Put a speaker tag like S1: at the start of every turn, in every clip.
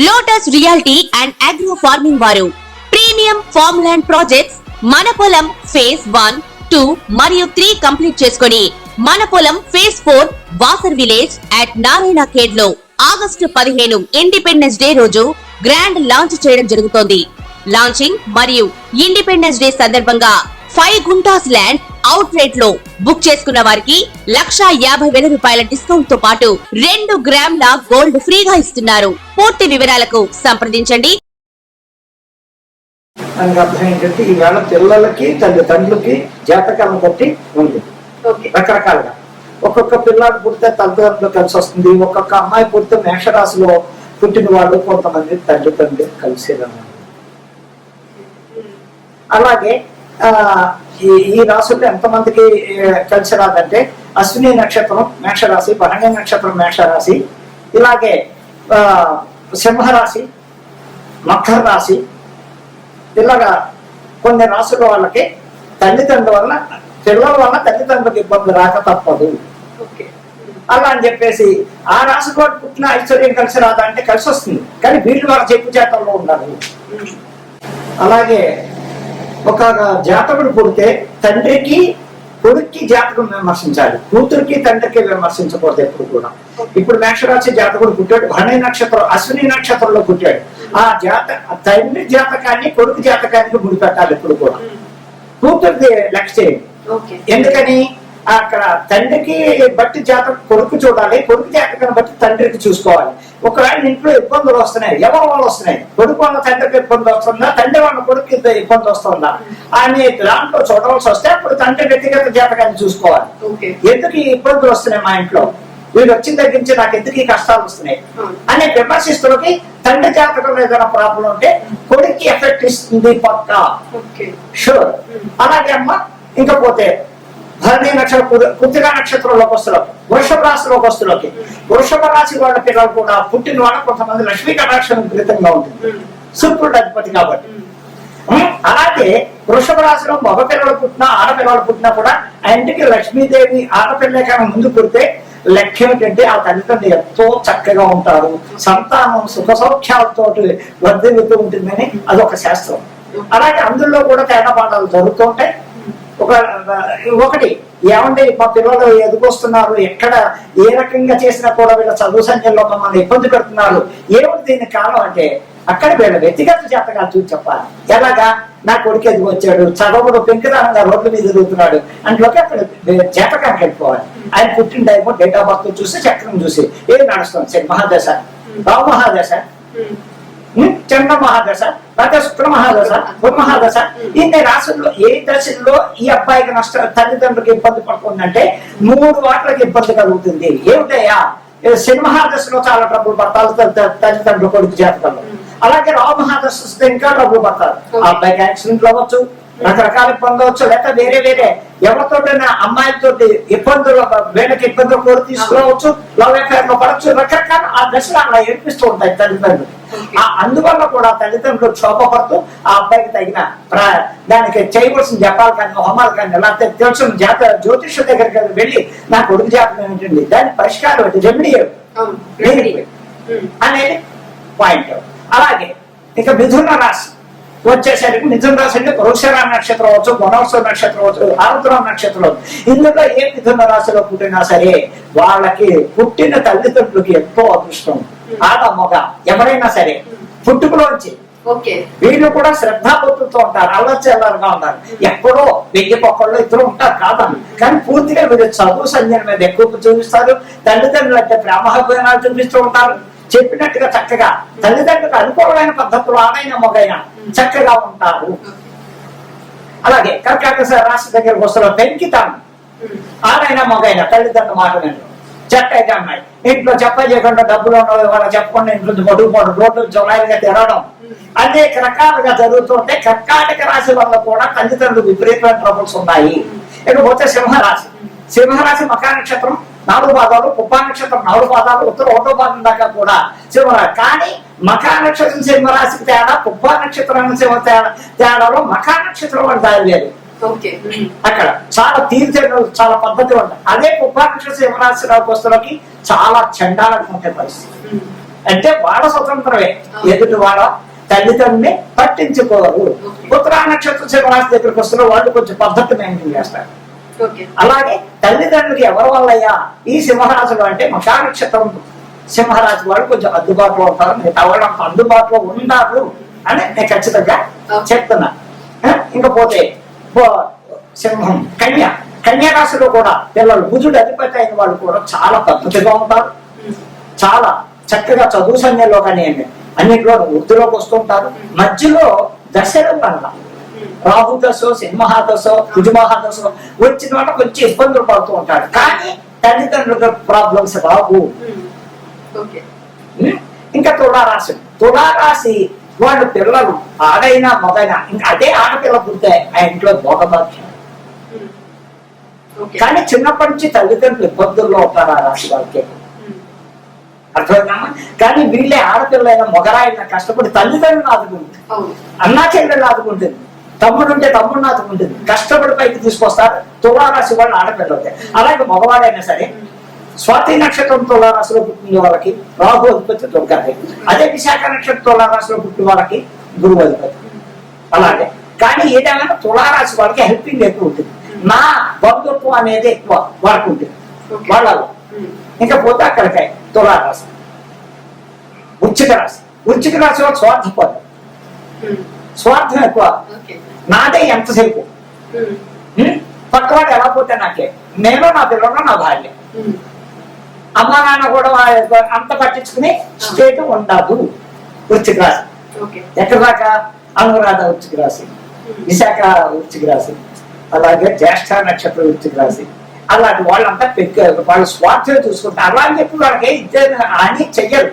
S1: Lotus reality and agro farming వారు premium farm land projects మన పొలం ఫేజ్ 1, 2 మరియు 3 కంప్లీట్ చేసుకుని మన పొలం phase 4 Wasar village at Narayana Khed లో ఆగస్టు 15 ఇండిపెండెన్స్ డే రోజు గ్రాండ్ లాంచ్ చేయడం జరుగుతోంది. లాంచింగ్ మరియు ఇండిపెండెన్స్ డే సందర్భంగా 5 గుంటాస్ ల్యాండ్ అవుట్ రేట్ లో బుక్ చేసుకున్న వారికి 1,50,000 రూపాయల డిస్కౌంట్ తో పాటు 2 గ్రాముల గోల్డ్ ఫ్రీగా ఇస్తున్నారు. పూర్తి వివరాలకు సంప్రదించండి.
S2: అర్థం ఏంటంటే ఈవేళ పిల్లలకి తల్లిదండ్రులకి జాతకాలను బట్టి ఉంది రకరకాలుగా. ఒక్కొక్క పిల్లాడు పుడితే తల్లిదండ్రులు కలిసి వస్తుంది, ఒక్కొక్క అమ్మాయి పుడితే మేషరాశిలో పుట్టిన వాళ్ళు కొంతమంది తల్లిదండ్రులు కలిసి. అలాగే ఈ రాశుల్లో ఎంతమందికి కలిసి రాదంటే అశ్విని నక్షత్రం మేషరాశి, భరణి నక్షత్రం మేషరాశి, ఇలాగే సింహరాశి, మకర రాశి, ఇలాగా కొన్ని రాశుల వాళ్ళకి తల్లిదండ్రుల వల్ల పిల్లల వల్ల తల్లిదండ్రులకు ఇబ్బంది రాక తప్పదు. అలా అని చెప్పేసి ఆ రాశి కూడా పుట్టిన ఐశ్వర్యం కలిసి రాదా అంటే కలిసి వస్తుంది, కానీ వీళ్ళు వాళ్ళ చెప్పు చేతల్లో ఉండాలి. అలాగే ఒక జాతకుడు పుడితే తండ్రికి కొడుక్కి జాతకం విమర్శించాలి, కూతురికి తండ్రికి విమర్శించకూడదు ఎప్పుడు కూడా. ఇప్పుడు మేషరాశి జాతకుడు పుట్టాడు, భరణి నక్షత్రం అశ్విని నక్షత్రంలో పుట్టాడు, ఆ తండ్రి జాతకాన్ని కొడుకు జాతకానికి ముడిపెట్టాలి ఎప్పుడు కూడా. కూతురికి లెక్క చేయండి. ఎందుకని అక్కడ తండ్రికి బట్టి జాతకం కొడుకు చూడాలి, కొడుకు జాతకాన్ని బట్టి తండ్రికి చూసుకోవాలి. ఒకవేళ ఇంట్లో ఇబ్బందులు వస్తున్నాయి, ఎవరి వాళ్ళు వస్తున్నాయి, కొడుకు వాళ్ళ తండ్రికి ఇబ్బంది వస్తుందా, తండ్రి వాళ్ళ కొడుకు ఇబ్బంది వస్తుందా అని దాంట్లో చూడవలసి వస్తే అప్పుడు తండ్రి వ్యక్తిగత జాతకాన్ని చూసుకోవాలి. ఎందుకు ఈ ఇబ్బందులు వస్తున్నాయి మా ఇంట్లో, వీడు వచ్చిన దగ్గర నుంచి నాకు ఎందుకు ఈ కష్టాలు వస్తున్నాయి అనే విమర్శిస్తులకి తండ్రి జాతకంలో ఏదైనా ప్రాబ్లం ఉంటే కొడుక్కి ఎఫెక్ట్ ఇస్తుంది పక్కా షూర్. అలాగే అమ్మ ఇంకా పోతే భరణి నక్షత్రం కృతికా నక్షత్రంలోకి వస్తులోకి, వృషభ రాశిలోకి వస్తులోకి, వృషభ రాశి వాళ్ళ పిల్లలు కూడా పుట్టిన వాళ్ళ కొంతమంది లక్ష్మీ కటాక్షం విపరీతంగా ఉంటుంది, సూర్యుడు అధిపతి కాబట్టి. అలాగే వృషభ రాశిలో మగ పిల్లలు పుట్టినా ఆడపిల్లలు పుట్టినా కూడా ఆ ఇంటికి లక్ష్మీదేవి ఆడపిల్ల కన్నా ముందు పుడితే లెక్క ఏమిటంటే ఆ తల్లిదండ్రులు ఎంతో చక్కగా ఉంటారు, సంతానం సుఖ సౌఖ్యాలతో వర్ధిల్లుతూ ఉంటుందని అదొక శాస్త్రం. అలాగే అందులో కూడా తేడా పాఠాలు జరుగుతుంటాయి. ఒకటి ఏమంటే మా పిల్లలు ఎదుకొస్తున్నారు, ఎక్కడ ఏ రకంగా చేసినా కూడా వీళ్ళ చదువు సంఖ్యలో మమ్మల్ని ఇబ్బంది పెడుతున్నారు, ఏమిటి దీనికి కారణం అంటే అక్కడ వీళ్ళ వ్యక్తిగత జాతకాలు చూసి చెప్పాలి. ఎలాగా నా కొడుకు ఎదుగు వచ్చాడు, చదవడు పెంకుదానంగా రోడ్ల మీద ఎదుగుతున్నాడు అంట్లోకి అక్కడ జాతకానికి వెళ్ళిపోవాలి. ఆయన పుట్టిన టైము డేట్ ఆఫ్ బర్త్ చూసి చక్రం చూసి ఏది నడుస్తుంది, శని మహాదశ, రావు మహాదశ, చంద్ర మహాదశ, లేకపోతే శుక్ర మహాదశ, గురు మహాదశ, ఇన్ని రాశుల్లో ఏ దశల్లో ఈ అబ్బాయికి తల్లిదండ్రులకు ఇబ్బంది పడుతుందంటే 3 వాటికి ఇబ్బంది కలుగుతుంది. ఏమిటయ్యా, శని మహాదశలో చాలా డబ్బులు పడతారు తల్లిదండ్రులు కొడుకు జాతకంలో. అలాగే రావు మహాదశ ఇంకా డబ్బులు పడతారు, ఆ అబ్బాయికి యాక్సిడెంట్లు అవ్వచ్చు, రకరకాల ఇబ్బందులు అవచ్చు, లేకపోతే వేరే వేరే ఎవరితోటైనా అమ్మాయిలతో ఇబ్బందులు వీళ్ళకి ఇబ్బందులు కూడా తీసుకురావచ్చు, లవ్ అఫేర్ లో పడవచ్చు, రకరకాల ఆ దశలు అలా ఏర్పిస్తూ ఉంటాయి తల్లిదండ్రులు. అందువల్ల కూడా తల్లిదండ్రులు క్షోభపడుతూ ఆ అబ్బాయికి తగిన దానికి చేయవలసిన జపాలు కానీ హోమాలు కానీ లేకపోతే తెలిసిన జ్యోతిష దగ్గరికి వెళ్ళి నా కొడుకు జాతకం ఏంటండి, దాని పరిష్కారం ఏంటి, రెమెడీ అనేది పాయింట్. అలాగే ఇక మిథున రాశి వచ్చేసరికి మిథున రాశి అంటే వృషభ నక్షత్రం అవచ్చు, గుణోత్సవ నక్షత్రం అవచ్చు, ఆరుద్ర నక్షత్రం. ఇందులో ఏ మిథున రాశిలో పుట్టినా సరే వాళ్ళకి పుట్టిన తల్లిదండ్రులకి ఎంతో అదృష్టం. ఆడ మగ ఎవరైనా సరే పుట్టుకలోంచి వీళ్ళు కూడా శ్రద్ధాభక్తులతో ఉంటారు, అల్లచెల్లరుగా ఉంటారు. ఎక్కడో 1000 పొక్కల్లో ఇద్దరు ఉంటారు కాదని, కానీ పూర్తిగా వీళ్ళు చదువు సంజయం మీద ఎక్కువ చూపిస్తారు. తల్లిదండ్రులు అంటే ప్రేమహత్యాలు చూపిస్తూ ఉంటారు. చెప్పినట్టుగా చక్కగా తల్లిదండ్రులకు అనుకూలమైన పద్ధతులు ఆడైన మొగైనా చక్కగా ఉంటారు. అలాగే కర్కాటక రాశి దగ్గరకు వస్తున్న పెంకితాను ఆడైనా మొగైనా తల్లిదండ్రుల మాట వినరు. చెట్టయితే అమ్మాయి ఇంట్లో చెప్ప చేయకుండా డబ్బులు వాళ్ళ చెప్పకుండా ఇంట్లో మడుగుపోవడం, రోడ్లు జొలాయిగా తిరగడం అనేక రకాలుగా జరుగుతుంటే కర్కాటక రాశి వల్ల కూడా తల్లిదండ్రులు విపరీతమైన ట్రబుల్స్ ఉన్నాయి. ఇకపోతే సింహరాశి, సింహరాశి మకా నక్షత్రం 4 పాదాలు, పుబ్బా నక్షత్రం 4 పాదాలు, ఉత్తర 1వ పాదం దాకా కూడా సింహరాశి. కానీ మకా నక్షత్రం సింహరాశికి తేడా, పుబ్బా నక్షత్రం తేడాలో మకా నక్షత్రం వాడు దారి లేదు. అక్కడ చాలా తీర్చలు చాలా పద్ధతి ఉంటాయి. అదే పుబ్బా నక్షత్రం సింహరాశి వస్తువులకి చాలా చండాలంగా ఉంటే పరిస్థితి. అంటే వాళ్ళ స్వతంత్రమే, ఎదుటి వాళ్ళ తల్లిదండ్రుల్ని పట్టించుకోరు. ఉత్తరా నక్షత్రం సింహరాశి దగ్గరికి వస్తున్న వాళ్ళు కొంచెం పద్ధతి మెయింటైన్ చేస్తారు. అలాగే తల్లిదండ్రులకి ఎవరి వల్లయ్యా ఈ సింహరాశులు అంటే మకా నక్షత్రం సింహరాశి వాళ్ళు కొంచెం అందుబాటులో ఉంటారు, మిగతా వాళ్ళు అంత అందుబాటులో ఉన్నారు అని నేను ఖచ్చితంగా చెప్తున్నా. ఇంకపోతే సింహం కన్యా రాశిలో కూడా పిల్లలు బుధుడు అధిపతి అయిన వాళ్ళు కూడా చాలా పద్ధతిగా ఉంటారు, చాలా చక్కగా చదువు సమయంలో కానీ అన్నింటిలో వృద్ధిలోకి వస్తుంటారు. మధ్యలో దశలు వల్ల రాహు దశ సింహదశ కుజమహాదశ వచ్చిన వాళ్ళ కొంచెం ఇబ్బందులు పడుతూ ఉంటారు, కానీ తల్లిదండ్రులకు ప్రాబ్లమ్స్ రావు. ఇంకా తులారాశి వాళ్ళు పిల్లలు ఆడైనా మగైనా ఇంకా అదే ఆడపిల్ల పుడితే ఆ ఇంట్లో భోగభాగ్యం. కానీ చిన్నప్పటి నుంచి తల్లిదండ్రులు ఇబ్బందుల్లో ఉంటారు ఆ రాశి వాళ్ళకి, అర్థమైనా? కానీ వీళ్ళే ఆడపిల్లైనా మొగరాయినా కష్టపడి తల్లిదండ్రులు ఆదుకుంటుంది, అన్నా చెల్లెళ్ళు ఆదుకుంటుంది, తమ్ముడు ఉంటే తమ్ముడిని ఆదుకుంటుంది, కష్టపడి పైకి తీసుకొస్తారు. తులారాశి వాళ్ళు ఆడపిల్ల అవుతాయి. అలాగే మగవాడైనా సరే స్వాతి నక్షత్రం తులారాశిలో పుట్టిన వాళ్ళకి రాహు అధిపతి దుర్గాది, అదే విశాఖ నక్షత్రం తులారాశిలో పుట్టిన వాళ్ళకి గురువు అధిపతి. అలాగే కానీ ఏదైనా తులారాశి వాళ్ళకి హెల్పింగ్ ఎక్కువ ఉంటుంది, నా బంధుత్వం అనేది ఎక్కువ వాళ్ళకు ఉంటుంది వాళ్ళలో. ఇంకా పోతే అక్కడికి తులారాశి వృశ్చిక రాశి వాళ్ళు స్వార్థపరులు, స్వార్థం ఎక్కువ, నాదే ఎంతసేపు పక్కవాడు ఎలా పోతే నాకే, నేను నా పిల్లలు నా భార్య, అమ్మ నాన్న కూడా అంత పట్టించుకుని స్టేట్ ఉండదు. వృశ్చిక రాశి ఎక్కడ దాకా అనురాధ వృశ్చిక రాశి, విశాఖ వృశ్చిక రాశి, అలాగే జ్యేష్ఠ నక్షత్రం వృశ్చిక రాశి, అలాంటి వాళ్ళంతా వాళ్ళు స్వార్థం చూసుకుంటారు. అలా అని చెప్పి వాళ్ళకి ఇద్దరు అని చెయ్యరు,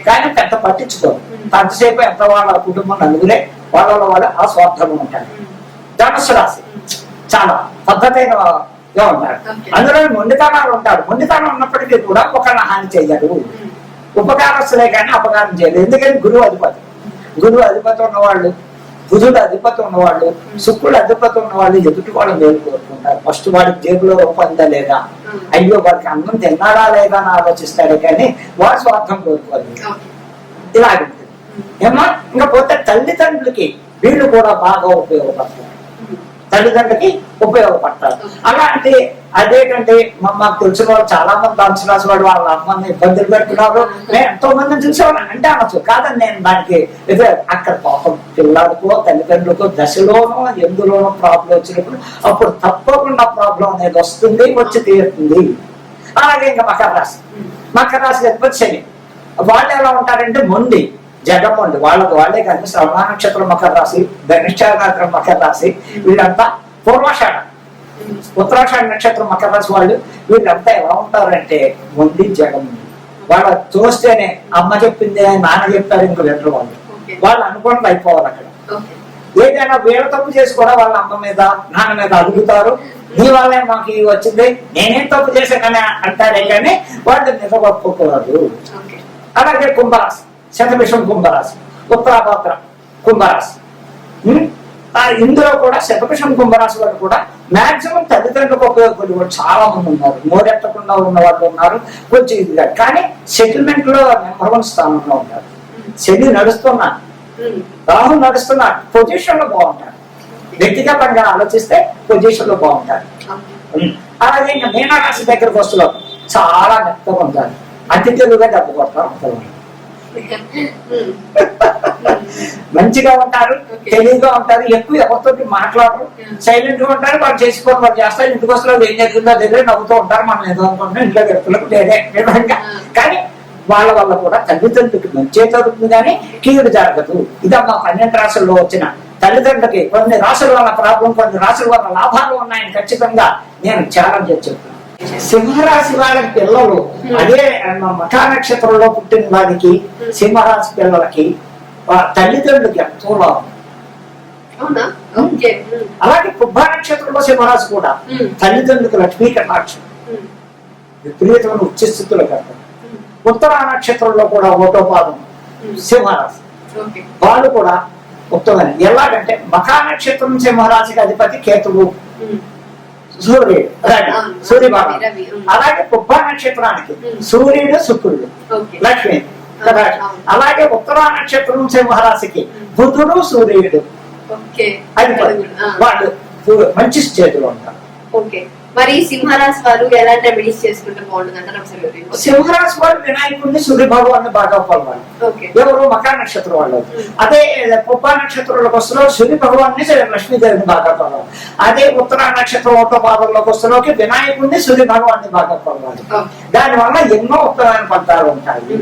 S2: కానీ పెద్ద పట్టించుకోరు. అంతసేపు ఎంత వాళ్ళ కుటుంబం నలుగురే వాళ్ళ ఆ స్వార్థంగా ఉంటారు. ధనుస్సు రాశి చాలా పద్ధతైనగా ఉంటారు, అందులో మొండితనాలు ఉంటారు. మొండితనం ఉన్నప్పటికీ కూడా ఒకళ్ళ హాని చెయ్యరు, ఉపకారస్తులే కానీ అపకారం చేయరు. ఎందుకని గురువు అధిపతి ఉన్నవాళ్ళు, బుధుడు అధిపతి ఉన్నవాళ్ళు, శుక్రుడు అధిపతి ఉన్నవాళ్ళు ఎదుటి వాళ్ళు మేలు కోరుకుంటారు. ఫస్ట్ వాడికి జేబులో రూపందా లేదా, అయ్యో వాడికి అన్నం తిన్నాడా లేదా అని ఆలోచిస్తాడే కానీ వాడు స్వార్థం కోరుకోరు. ఇలాగుంటుంది ఏమా. ఇంకా పోతే తల్లిదండ్రులకి వీళ్ళు కూడా బాగా ఉపయోగపడతారు, తల్లిదండ్రులకి ఉపయోగపడతారు. అలాంటి అదేంటంటే మాకు తెలిసిన వాళ్ళు చాలా మంది ధనుసు రాశి వాడు వాళ్ళ అమ్మని ఇబ్బందులు పెడుతున్నారు, నేను ఎంతో మందిని చూసేవాళ్ళు అంటే అనొచ్చు కాదని నేను దానికి అక్కడ పాపం పిల్లలకో తల్లిదండ్రులకో దశలోనో ఎందులోనో ప్రాబ్లం వచ్చినప్పుడు అప్పుడు తప్పకుండా ప్రాబ్లం అనేది వస్తుంది, వచ్చి తీరుతుంది. అలాగే ఇంకా మకర రాశి అధిపతి శని, వాళ్ళు ఎలా ఉంటారంటే మొండి జగమ్మండి, వాళ్ళే కానీ శ్రవణ నక్షత్రం మకర రాశి, ధనిష్ట నక్షత్రం మకర రాశి, వీళ్ళంతా పూర్వాషాఢ ఉత్తరాషాఢ నక్షత్రం మకర రాశి వాళ్ళు వీళ్ళంతా ఎలా ఉంటారంటే మొండి జగమ్మండి. వాళ్ళ చూస్తేనే అమ్మ చెప్పింది నాన్న చెప్తారు, ఇంకో లెటర్ వాళ్ళు అనుకోవడం అయిపోవాలి. అక్కడ ఏదైనా వీళ్ళ తప్పు చేసి కూడా వాళ్ళ అమ్మ మీద నాన్న మీద అడుగుతారు, నీ వల్లే మాకు వచ్చింది, నేనేం తప్పు చేశానని అంటారే కానీ వాళ్ళు నిజగొప్పుకోరు. అలాగే కుంభరాశి శతభిషం కుంభరాశి, ఉత్తరాభద్ర కుంభరాశి, ఇందులో కూడా శతభిషం కుంభరాశి వాళ్ళు కూడా మాక్సిమం తల్లిదండ్రులకు ఉపయోగపడే వాళ్ళు చాలా మంది ఉన్నారు, నోరెత్తకుండా ఉన్న వాళ్ళు ఉన్నారు. కొంచెం ఇదిగా కానీ సెటిల్మెంట్ లో నెంబర్ 1 స్థానంలో ఉంటారు. శని నడుస్తున్నా, రాహు నడుస్తున్నా పొజిషన్ లో బాగుంటారు, వ్యక్తిగతంగా ఆలోచిస్తే పొజిషన్ లో బాగుంటారు. అలాగే ఇంకా మీనరాశి దగ్గరకు వస్తున్నారు చాలా మెత్తగా ఉంటారు, అతి తెలుగుగా దెబ్బ కొడతారు, మంచిగా ఉంటారు, తెలివిగా ఉంటారు, ఎక్కువ ఎవరితో మాట్లాడరు, సైలెంట్ గా ఉంటారు, వాళ్ళు చేసుకోవడం వాళ్ళు చేస్తారు. ఇంటికి వస్తారు ఏం జరిగిందో దగ్గర నవ్వుతూ ఉంటారు, మనం ఏదో అనుకుంటున్నాం ఇంట్లో వ్యక్తులకు లేదే విధంగా. కానీ వాళ్ళ వల్ల కూడా తల్లిదండ్రులకి మంచి జరుగుతుంది కానీ కీడు జరగదు. ఇదమ్మా 12 రాశుల్లో వచ్చిన తల్లిదండ్రులకి కొన్ని రాశుల వల్ల ప్రాబ్లం, కొన్ని రాశుల వల్ల లాభాలు ఉన్నాయని ఖచ్చితంగా నేను ఛాలెంజ్ చెప్తున్నాను. సింహరాశి వాళ్ళకి పిల్లలు అదే మఖా నక్షత్రంలో పుట్టిన వారికి సింహరాశి పిల్లలకి తల్లిదండ్రులకి ఎంతో లాభం. అలాగే పుబ్బ నక్షత్రంలో సింహరాశి కూడా తల్లిదండ్రులకు లక్ష్మీ కటాక్షం విపరీతమైన ఉచ్చస్థితులు కడతారు. ఉత్తరా నక్షత్రంలో కూడా ఒకటో పాదం సింహరాశి వాళ్ళు కూడా ఉత్తమైన. ఎలాగంటే మఖా నక్షత్రం సింహరాశికి అధిపతి కేతువు, సూర్యుడు సూర్యభాగం. అలాగే పుబ్బ నక్షత్రానికి సూర్యుడు శుక్రుడు లక్ష్మి కదా. అలాగే ఉత్తరా నక్షత్రం సింహరాశికి బుధుడు సూర్యుడు అది వాళ్ళు మంచి స్టేజ్లో ఉంటారు.
S3: ఓకే, మరి సింహరాశి వారు ఎలాంటి రెమెడీస్ చేసుకుంటే బాగుంటుంది అంటారు ఒకసారి?
S2: సింహరాశి వారు వినాయకుడిని సూర్య భగవాన్ని బాగా కొలవాలి. ఎవరు మకర నక్షత్రం వాళ్ళు. అదే పుబ్బ నక్షత్రంలోకి వస్తులో సూర్య భగవాన్ని లక్ష్మీదేవిని బాగా కొలవాలి. అదే ఉత్తర నక్షత్రం ఒకటో పాదంలోకి వస్తులోకి వినాయకుడిని సూర్య భగవాన్ని బాగా కొలవాలి. దాని వల్ల ఎన్నో ఉత్తరమైన ఫలితాలు ఉంటాయి.